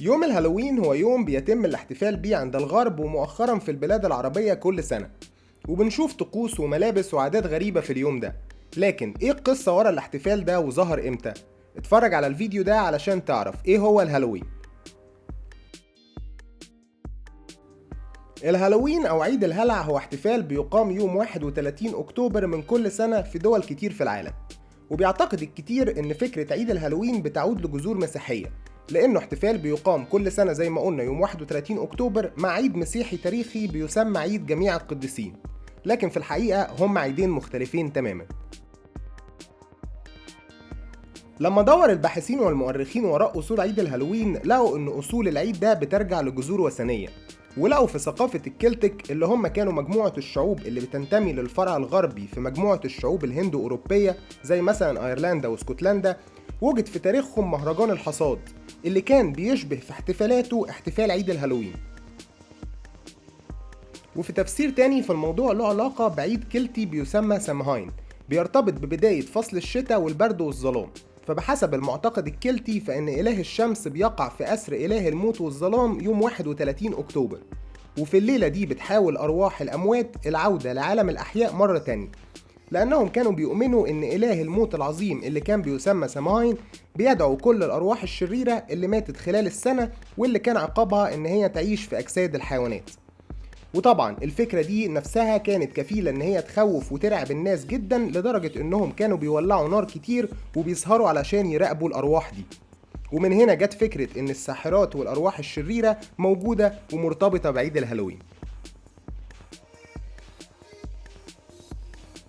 يوم الهالوين هو يوم بيتم الاحتفال بيه عند الغرب ومؤخرا في البلاد العربية كل سنة، وبنشوف طقوس وملابس وعادات غريبة في اليوم ده. لكن ايه القصة ورا الاحتفال ده وظهر امتى؟ اتفرج على الفيديو ده علشان تعرف ايه هو الهالوين. الهالوين او عيد الهلع هو احتفال بيقام يوم 31 اكتوبر من كل سنة في دول كتير في العالم، وبيعتقد الكتير ان فكرة عيد الهالوين بتعود لجذور مسيحية، لانه احتفال بيقام كل سنة زي ما قلنا يوم 31 اكتوبر مع عيد مسيحي تاريخي بيسمى عيد جميع القديسين، لكن في الحقيقة هم عيدين مختلفين تماما. لما دور الباحثين والمؤرخين وراء أصول عيد الهالوين لقوا إن أصول العيد ده بترجع لجذور وثنية، ولقوا في ثقافة الكلتك اللي هم كانوا مجموعة الشعوب اللي بتنتمي للفرع الغربي في مجموعة الشعوب الهندو أوروبية زي مثلا أيرلندا واسكتلندا، وجد في تاريخهم مهرجان الحصاد اللي كان بيشبه في احتفالاته احتفال عيد الهالوين. وفي تفسير تاني في الموضوع له علاقة بعيد كلتي بيسمى سامهاين، بيرتبط ببداية فصل الشتاء والبرد والظلام، فبحسب المعتقد الكلتي فإن إله الشمس بيقع في أسر إله الموت والظلام يوم 31 أكتوبر، وفي الليلة دي بتحاول أرواح الأموات العودة لعالم الأحياء مرة تانية، لأنهم كانوا بيؤمنوا إن إله الموت العظيم اللي كان بيسمى سامهاين بيدعو كل الأرواح الشريرة اللي ماتت خلال السنة واللي كان عقابها إن هي تعيش في أجساد الحيوانات. وطبعا الفكرة دي نفسها كانت كفيلة ان هي تخوف وترعب الناس جدا، لدرجة انهم كانوا بيولعوا نار كتير وبيسهروا علشان يراقبوا الارواح دي. ومن هنا جت فكرة ان الساحرات والارواح الشريرة موجودة ومرتبطة بعيد الهالوين.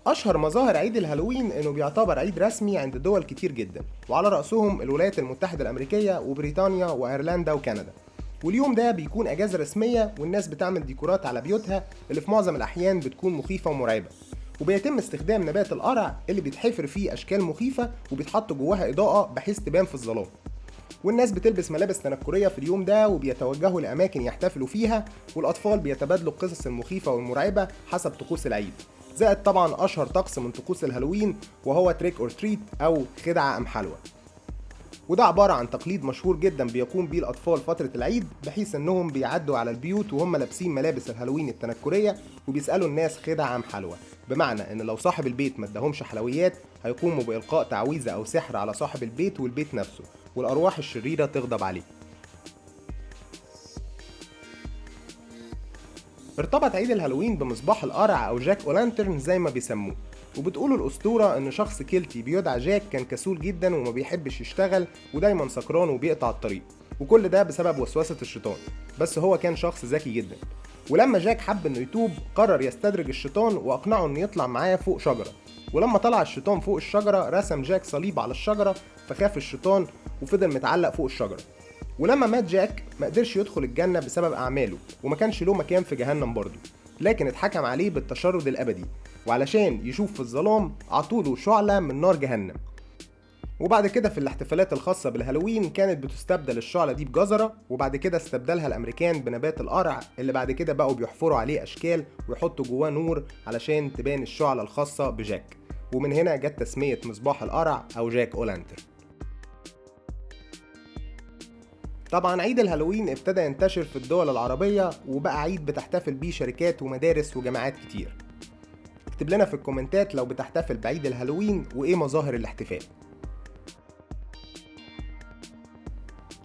اشهر مظاهر عيد الهالوين انه بيعتبر عيد رسمي عند دول كتير جدا، وعلى رأسهم الولايات المتحدة الامريكية وبريطانيا وايرلندا وكندا. واليوم ده بيكون اجازه رسميه، والناس بتعمل ديكورات على بيوتها اللي في معظم الاحيان بتكون مخيفه ومرعبه، وبيتم استخدام نبات القرع اللي بيتحفر فيه اشكال مخيفه وبيتحط جواها اضاءه بحيث تبان في الظلام. والناس بتلبس ملابس تنكريه في اليوم ده وبيتوجهوا لاماكن يحتفلوا فيها، والاطفال بيتبادلوا القصص المخيفه والمرعبه حسب طقوس العيد، زائد طبعا اشهر طقس من طقوس الهالوين وهو تريك اور تريت او خدعه ام حلوى. وده عبارة عن تقليد مشهور جدا بيقوم بيه الأطفال فترة العيد، بحيث إنهم بيعدوا على البيوت وهم لابسين ملابس الهالوين التنكرية وبيسألوا الناس خدع عن حلوى، بمعنى إن لو صاحب البيت ما اداهمش حلويات هيقوموا بإلقاء تعويذة أو سحر على صاحب البيت والبيت نفسه، والأرواح الشريرة تغضب عليه. ارتبط عيد الهالوين بمصباح القرع أو جاك أولانترن زي ما بيسموه، وبتقول الأسطورة إن شخص كيلتي بيدعى جاك كان كسول جدا وما بيحبش يشتغل ودايما سكران وبيقطع الطريق، وكل ده بسبب وسوسة الشيطان، بس هو كان شخص ذكي جدا. ولما جاك حب إنه يتوب قرر يستدرج الشيطان وأقنعه إنه يطلع معاه فوق شجرة، ولما طلع الشيطان فوق الشجرة رسم جاك صليب على الشجرة، فخاف الشيطان وفضل متعلق فوق الشجرة. ولما مات جاك ما قدرش يدخل الجنة بسبب أعماله، وما كانش له مكان في جهنم برضه، لكن اتحكم عليه بالتشرد الأبدي، وعلشان يشوف في الظلام عطوله شعلة من نار جهنم. وبعد كده في الاحتفالات الخاصة بالهالوين كانت بتستبدل الشعلة دي بجزرة، وبعد كده استبدلها الأمريكان بنبات القرع اللي بعد كده بقوا بيحفروا عليه أشكال ويحطوا جواه نور علشان تبان الشعلة الخاصة بجاك، ومن هنا جت تسمية مصباح القرع أو جاك أولانتر. طبعا عيد الهالوين ابتدى ينتشر في الدول العربية وبقى عيد بتحتفل بيه شركات ومدارس وجامعات كتير. اكتب لنا في الكومنتات لو بتحتفل بعيد الهالوين وايه مظاهر الاحتفال.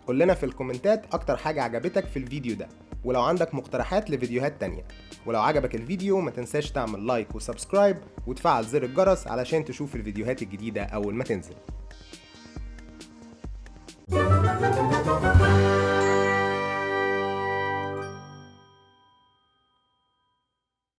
قول لنا في الكومنتات اكتر حاجة عجبتك في الفيديو ده، ولو عندك مقترحات لفيديوهات تانية. ولو عجبك الفيديو ما تنساش تعمل لايك وسبسكرايب وتفعل زر الجرس علشان تشوف الفيديوهات الجديدة اول ما تنزل.